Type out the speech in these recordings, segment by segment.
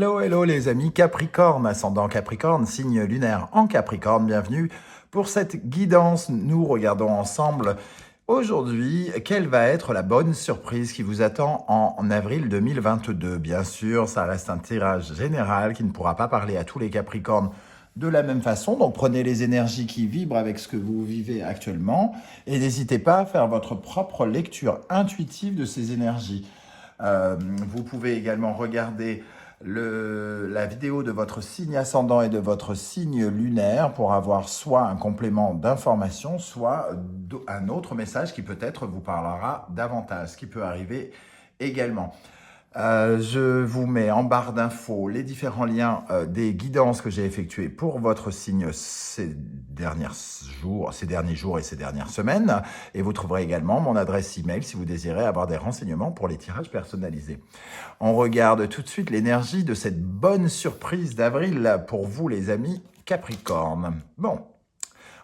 Hello, hello les amis Capricorne, ascendant Capricorne, signe lunaire en Capricorne, bienvenue pour cette guidance. Nous regardons ensemble aujourd'hui quelle va être la bonne surprise qui vous attend en avril 2022. Bien sûr, ça reste un tirage général qui ne pourra pas parler à tous les Capricornes de la même façon, donc prenez les énergies qui vibrent avec ce que vous vivez actuellement et n'hésitez pas à faire votre propre lecture intuitive de ces énergies. Vous pouvez également regarder la vidéo de votre signe ascendant et de votre signe lunaire pour avoir soit un complément d'information, soit un autre message qui peut-être vous parlera davantage, ce qui peut arriver également. Je vous mets en barre d'infos les différents liens des guidances que j'ai effectuées pour votre signe ces derniers jours et ces dernières semaines. Et vous trouverez également mon adresse email si vous désirez avoir des renseignements pour les tirages personnalisés. On regarde tout de suite l'énergie de cette bonne surprise d'avril pour vous les amis Capricorne. Bon.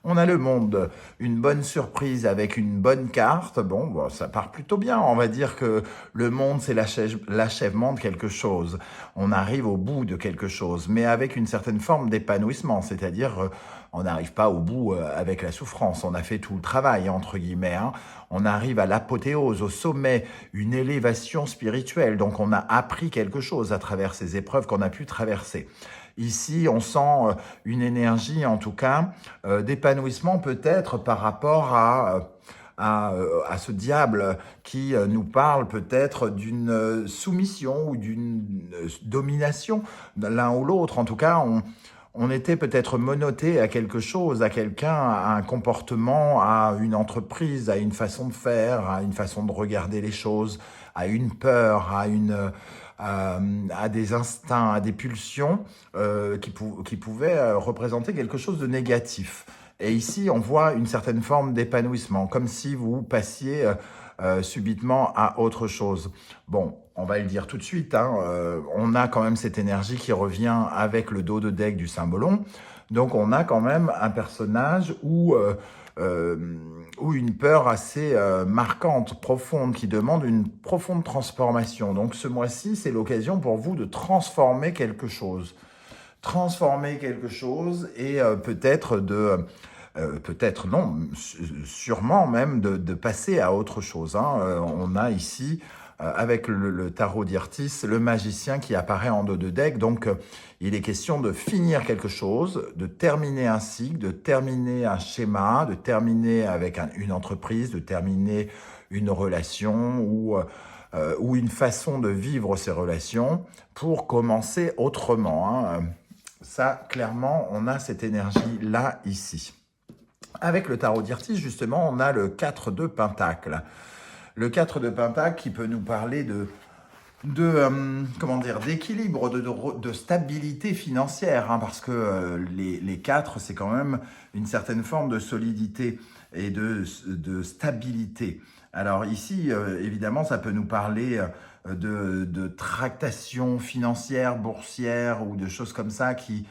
On a le monde, une bonne surprise avec une bonne carte. Bon, ça part plutôt bien. On va dire que le monde, c'est l'achèvement de quelque chose. On arrive au bout de quelque chose, mais avec une certaine forme d'épanouissement. C'est-à-dire, on n'arrive pas au bout avec la souffrance. On a fait tout le travail, entre guillemets. On arrive à l'apothéose, au sommet, une élévation spirituelle. Donc, on a appris quelque chose à travers ces épreuves qu'on a pu traverser. Ici, on sent une énergie, en tout cas, d'épanouissement peut-être par rapport à ce diable qui nous parle peut-être d'une soumission ou d'une domination l'un ou l'autre. En tout cas, on était peut-être menotté à quelque chose, à quelqu'un, à un comportement, à une entreprise, à une façon de faire, à une façon de regarder les choses, à une peur, à des instincts, à des pulsions qui pouvaient représenter quelque chose de négatif. Et ici, on voit une certaine forme d'épanouissement, comme si vous passiez subitement à autre chose. Bon, on va le dire tout de suite, on a quand même cette énergie qui revient avec le dos de deck du Symbolon. Donc, on a quand même un personnage ou une peur assez marquante, profonde, qui demande une profonde transformation. Donc, ce mois-ci, c'est l'occasion pour vous de transformer quelque chose. Transformer quelque chose et peut-être non, sûrement même de passer à autre chose. On a ici, avec le tarot d'Irtis, le magicien qui apparaît en dos de deck. Donc, il est question de finir quelque chose, de terminer un cycle, de terminer un schéma, de terminer avec une entreprise, de terminer une relation ou une façon de vivre ces relations pour commencer autrement. Ça, clairement, on a cette énergie-là ici. Avec le tarot d'Irtis, justement, on a le 4 de Pentacle. Le 4 de Pentacle qui peut nous parler d'équilibre, de stabilité financière, parce que les 4, c'est quand même une certaine forme de solidité et de stabilité. Alors ici, évidemment, ça peut nous parler de tractations financières, boursières ou de choses comme ça qui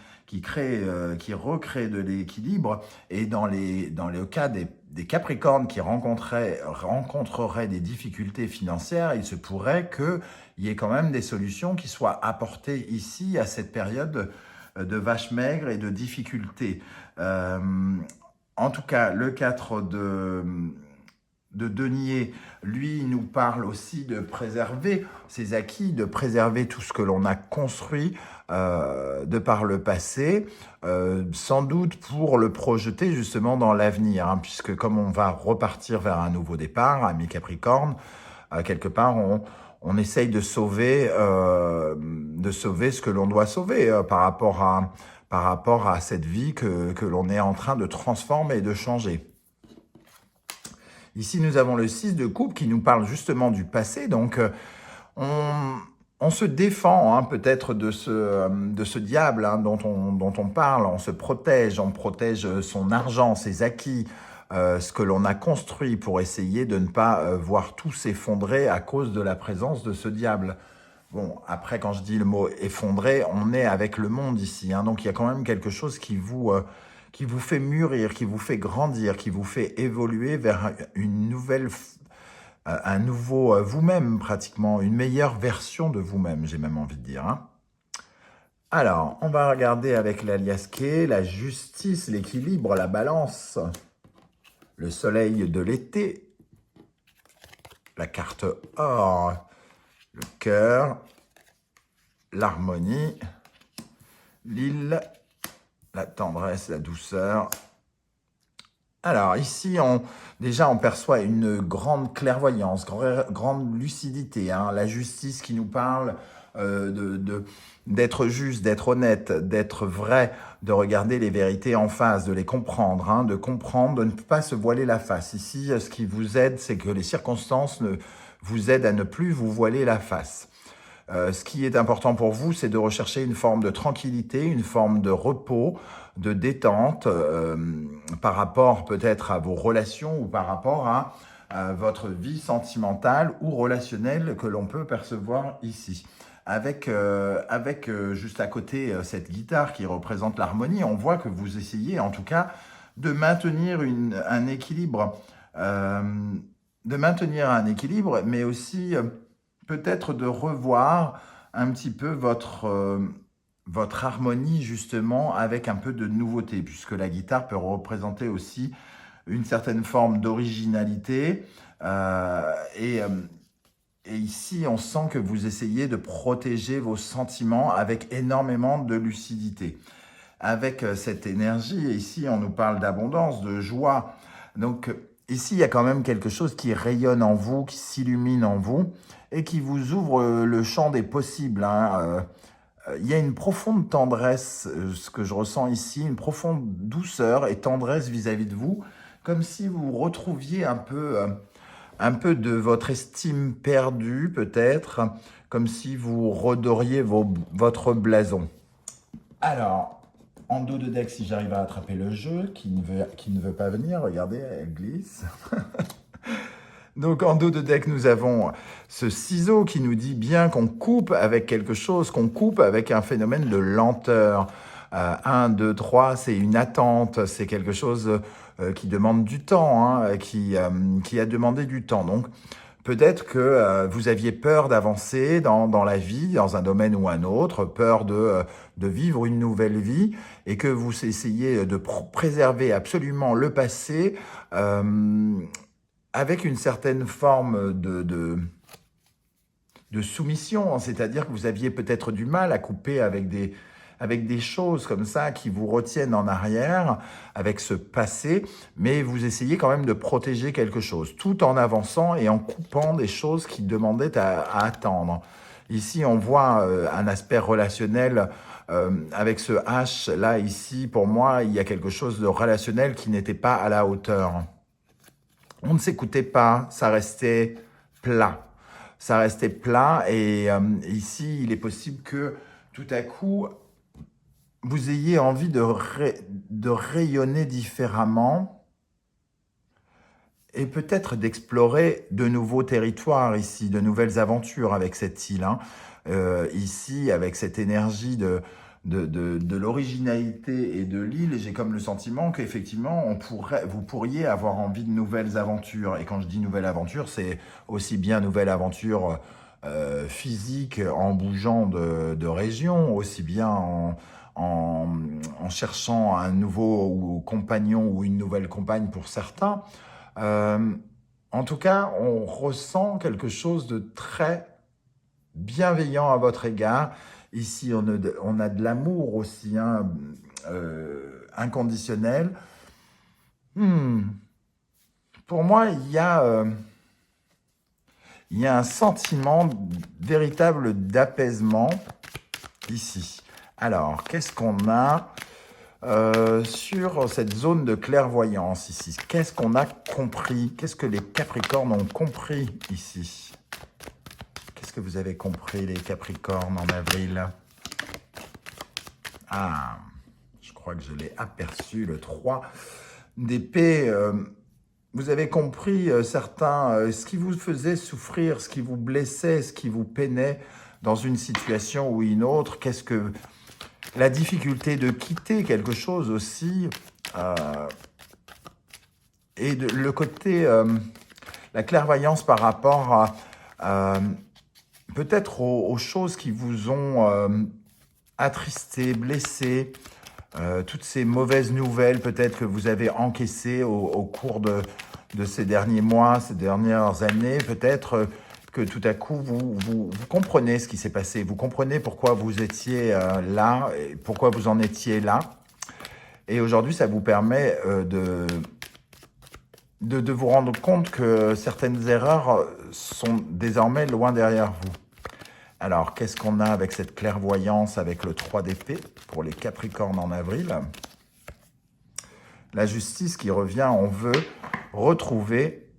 recréent de l'équilibre. Et dans le cas des Capricornes qui rencontreraient des difficultés financières, il se pourrait qu'il y ait quand même des solutions qui soient apportées ici à cette période de vache maigre et de difficultés. En tout cas, le 4 de denier, lui, nous parle aussi de préserver ses acquis, de préserver tout ce que l'on a construit de par le passé, sans doute pour le projeter justement dans l'avenir, puisque comme on va repartir vers un nouveau départ, amis Capricorne, quelque part, on essaye de sauver ce que l'on doit sauver par rapport à cette vie que l'on est en train de transformer et de changer. Ici, nous avons le 6 de coupe qui nous parle justement du passé. Donc, on se défend peut-être de ce diable dont on parle. On se protège, on protège son argent, ses acquis, ce que l'on a construit pour essayer de ne pas voir tout s'effondrer à cause de la présence de ce diable. Bon, après, quand je dis le mot effondrer, on est avec le monde ici. Donc, il y a quand même quelque chose qui vous fait mûrir, qui vous fait grandir, qui vous fait évoluer vers un nouveau vous-même pratiquement, une meilleure version de vous-même, j'ai même envie de dire. Alors, on va regarder avec l'alias K, la justice, l'équilibre, la balance, le soleil de l'été, la carte or, le cœur, l'harmonie, l'île, la tendresse, la douceur. Alors ici, déjà on perçoit une grande clairvoyance, grande lucidité, hein, la justice qui nous parle d'être juste, d'être honnête, d'être vrai, de regarder les vérités en face, de les comprendre, hein, de comprendre, de ne pas se voiler la face. Ici, ce qui vous aide, c'est que les circonstances vous aident à ne plus vous voiler la face. Ce qui est important pour vous, c'est de rechercher une forme de tranquillité, une forme de repos, de détente par rapport peut-être à vos relations ou par rapport à votre vie sentimentale ou relationnelle que l'on peut percevoir ici. Avec juste à côté cette guitare qui représente l'harmonie, on voit que vous essayez en tout cas de maintenir un équilibre, mais aussi peut-être de revoir un petit peu votre harmonie justement avec un peu de nouveauté, puisque la guitare peut représenter aussi une certaine forme d'originalité. Euh, et, euh, et ici, on sent que vous essayez de protéger vos sentiments avec énormément de lucidité. Avec cette énergie, et ici, on nous parle d'abondance, de joie. Donc, ici, il y a quand même quelque chose qui rayonne en vous, qui s'illumine en vous, et qui vous ouvre le champ des possibles, hein. Il y a une profonde tendresse, ce que je ressens ici, une profonde douceur et tendresse vis-à-vis de vous, comme si vous retrouviez un peu de votre estime perdue, peut-être, comme si vous redoriez votre blason. Alors, en dos de deck, si j'arrive à attraper le jeu, qui ne veut pas venir, regardez, elle glisse. Donc en dos de deck, nous avons ce ciseau qui nous dit bien qu'on coupe avec quelque chose, qu'on coupe avec un phénomène de lenteur. 1, 2, 3, c'est une attente, c'est quelque chose qui demande du temps, hein, qui a demandé du temps. Donc peut-être que vous aviez peur d'avancer dans la vie, dans un domaine ou un autre, peur de vivre une nouvelle vie, et que vous essayez de préserver absolument le passé, avec une certaine forme de soumission, hein. C'est-à-dire que vous aviez peut-être du mal à couper avec des choses comme ça qui vous retiennent en arrière, avec ce passé, mais vous essayez quand même de protéger quelque chose, tout en avançant et en coupant des choses qui demandaient à attendre. Ici, on voit un aspect relationnel avec ce H. Là, ici, pour moi, il y a quelque chose de relationnel qui n'était pas à la hauteur. On ne s'écoutait pas, ça restait plat. Ça restait plat et ici, il est possible que tout à coup, vous ayez envie de rayonner différemment et peut-être d'explorer de nouveaux territoires ici, de nouvelles aventures avec cette île, hein. Ici, avec cette énergie de l'originalité et de l'île, j'ai comme le sentiment qu'effectivement, vous pourriez avoir envie de nouvelles aventures. Et quand je dis nouvelles aventures, c'est aussi bien nouvelles aventures physiques en bougeant de région, aussi bien en, en cherchant un nouveau compagnon ou une nouvelle compagne pour certains. Euh, En tout cas, on ressent quelque chose de très bienveillant à votre égard. Ici, on a de l'amour aussi, hein, inconditionnel. Hmm. Pour moi, il y a un sentiment véritable d'apaisement ici. Alors, qu'est-ce qu'on a sur cette zone de clairvoyance ici? Qu'est-ce qu'on a compris? Qu'est-ce que les Capricornes ont compris ici? Qu'est-ce que vous avez compris, les Capricornes, en avril? Ah, je crois que je l'ai aperçu, le 3 d'épée. Vous avez compris ce qui vous faisait souffrir, ce qui vous blessait, ce qui vous peinait dans une situation ou une autre. Qu'est-ce que la difficulté de quitter quelque chose aussi, et le côté, la clairvoyance par rapport à peut-être aux choses qui vous ont attristé, blessé, toutes ces mauvaises nouvelles peut-être que vous avez encaissées au cours de ces derniers mois, ces dernières années, peut-être que tout à coup vous comprenez ce qui s'est passé, vous comprenez pourquoi vous étiez là, et pourquoi vous en étiez là. Et aujourd'hui, ça vous permet de vous rendre compte que certaines erreurs sont désormais loin derrière vous. Alors, qu'est-ce qu'on a avec cette clairvoyance, avec le 3 d'épée pour les Capricornes en avril? La justice qui revient, on veut retrouver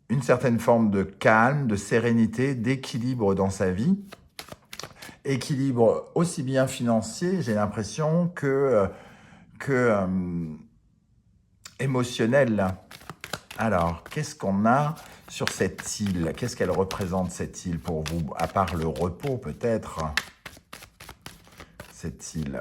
une certaine forme de calme, de sérénité, d'équilibre dans sa vie. Équilibre aussi bien financier, j'ai l'impression, que émotionnel. Alors, qu'est-ce qu'on a sur cette île? Qu'est-ce qu'elle représente, cette île, pour vous? À part le repos, peut-être, cette île.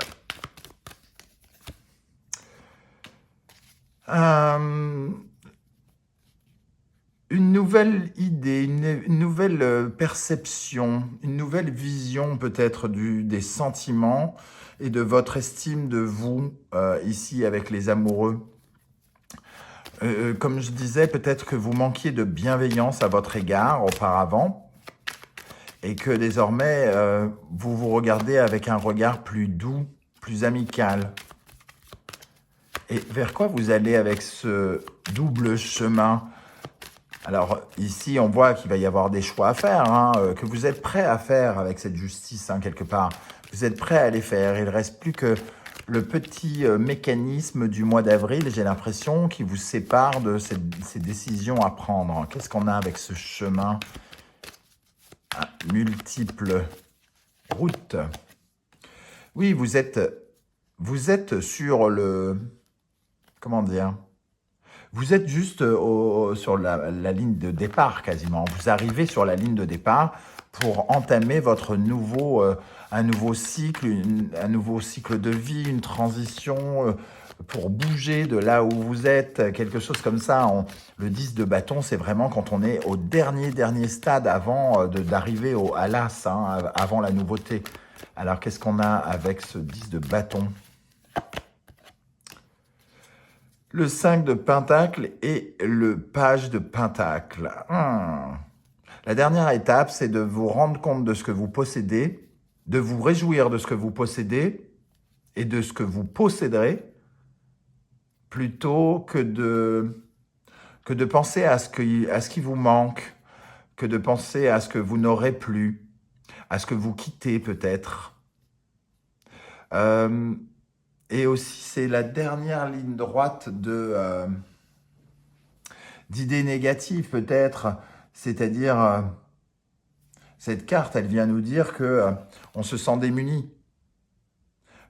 Une nouvelle idée, une nouvelle perception, une nouvelle vision peut-être des sentiments et de votre estime de vous, ici avec les amoureux. Comme je disais, peut-être que vous manquiez de bienveillance à votre égard auparavant et que désormais, vous vous regardez avec un regard plus doux, plus amical. Et vers quoi vous allez avec ce double chemin? Alors ici, on voit qu'il va y avoir des choix à faire, hein, que vous êtes prêt à faire avec cette justice, hein, quelque part. Vous êtes prêt à les faire. Il ne reste plus que le petit mécanisme du mois d'avril, j'ai l'impression, qui vous sépare de ces décisions à prendre. Qu'est-ce qu'on a avec ce chemin à multiples routes? Oui, vous êtes sur le... Comment dire? Vous êtes juste sur la ligne de départ, quasiment. Vous arrivez sur la ligne de départ pour entamer votre un nouveau cycle, un nouveau cycle de vie, une transition pour bouger de là où vous êtes, quelque chose comme ça. Le 10 de bâton, c'est vraiment quand on est au dernier stade avant d'arriver à l'as, hein, avant la nouveauté. Alors, qu'est-ce qu'on a avec ce 10 de bâton? Le 5 de pentacle et le page de pentacle. La dernière étape, c'est de vous rendre compte de ce que vous possédez, de vous réjouir de ce que vous possédez et de ce que vous posséderez, plutôt que de penser à ce qui vous manque, que de penser à ce que vous n'aurez plus, à ce que vous quittez peut-être. Et aussi, c'est la dernière ligne droite d'idées négatives, peut-être. C'est-à-dire, cette carte, elle vient nous dire que on se sent démuni.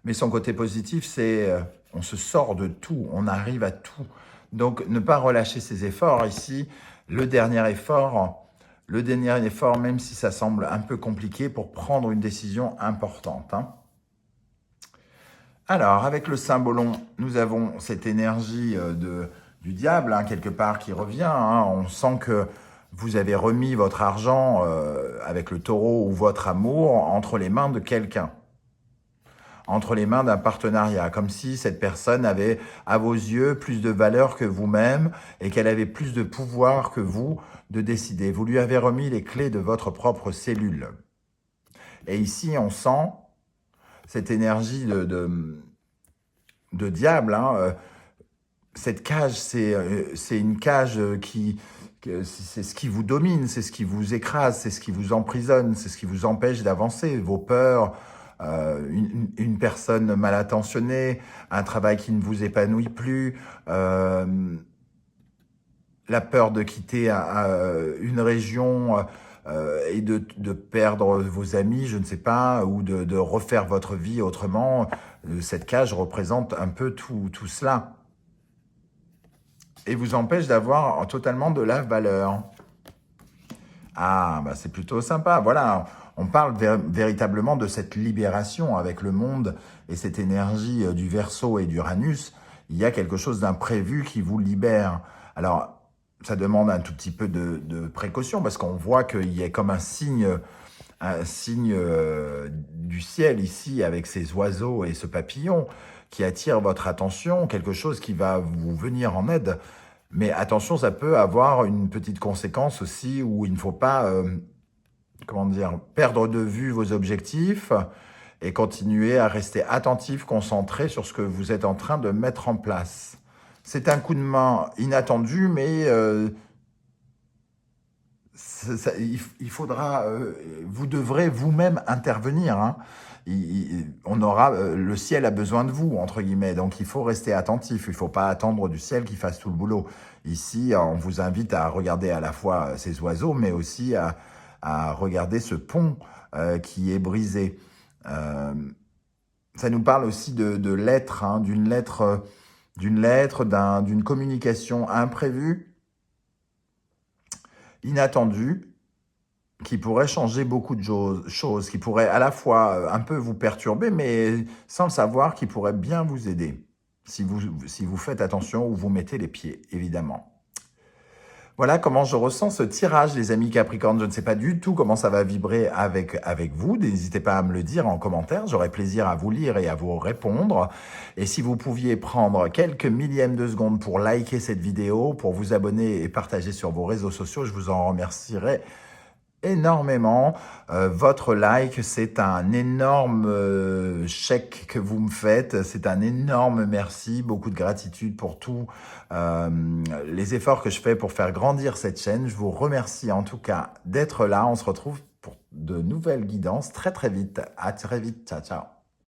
Mais son côté positif, c'est on se sort de tout, on arrive à tout. Donc, ne pas relâcher ses efforts ici. Le dernier effort, même si ça semble un peu compliqué, pour prendre une décision importante, hein. Alors, avec le symbolon, nous avons cette énergie du diable, hein, quelque part, qui revient, hein. On sent que vous avez remis votre argent avec le taureau ou votre amour entre les mains de quelqu'un, entre les mains d'un partenariat, comme si cette personne avait, à vos yeux, plus de valeur que vous-même et qu'elle avait plus de pouvoir que vous de décider. Vous lui avez remis les clés de votre propre cellule. Et ici, on sent cette énergie de diable, hein. Cette cage, c'est une cage c'est ce qui vous domine, c'est ce qui vous écrase, c'est ce qui vous emprisonne, c'est ce qui vous empêche d'avancer, vos peurs, une personne mal intentionnée, un travail qui ne vous épanouit plus, la peur de quitter une région et de perdre vos amis, je ne sais pas, ou de refaire votre vie autrement. Cette cage représente un peu tout cela. Et vous empêche d'avoir totalement de la valeur. Ah, bah c'est plutôt sympa. Voilà, on parle véritablement de cette libération avec le monde et cette énergie du Verseau et d'Uranus. Il y a quelque chose d'imprévu qui vous libère. Alors, ça demande un tout petit peu de précaution parce qu'on voit qu'il y a comme un signe un signe du ciel ici avec ces oiseaux et ce papillon qui attire votre attention, quelque chose qui va vous venir en aide. Mais attention, ça peut avoir une petite conséquence aussi où il ne faut pas, comment dire, perdre de vue vos objectifs et continuer à rester attentif, concentré sur ce que vous êtes en train de mettre en place. C'est un coup de main inattendu, mais il faudra, vous devrez vous-même intervenir. Hein. On aura, le ciel a besoin de vous, entre guillemets, donc il faut rester attentif. Il ne faut pas attendre du ciel qui fasse tout le boulot. Ici, on vous invite à regarder à la fois ces oiseaux, mais aussi à regarder ce pont qui est brisé. Ça nous parle aussi de lettres, hein, d'une lettre, d'une communication imprévue, inattendue, qui pourrait changer beaucoup de choses, qui pourrait à la fois un peu vous perturber, mais sans le savoir, qui pourrait bien vous aider, si vous faites attention où vous mettez les pieds, évidemment. Voilà comment je ressens ce tirage, les amis Capricorne. Je ne sais pas du tout comment ça va vibrer avec vous. N'hésitez pas à me le dire en commentaire. J'aurai plaisir à vous lire et à vous répondre. Et si vous pouviez prendre quelques millièmes de secondes pour liker cette vidéo, pour vous abonner et partager sur vos réseaux sociaux, je vous en remercierai énormément. Votre like, c'est un énorme chèque que vous me faites. C'est un énorme merci. Beaucoup de gratitude pour tous les efforts que je fais pour faire grandir cette chaîne. Je vous remercie en tout cas d'être là. On se retrouve pour de nouvelles guidances très très vite. À très vite. Ciao, ciao.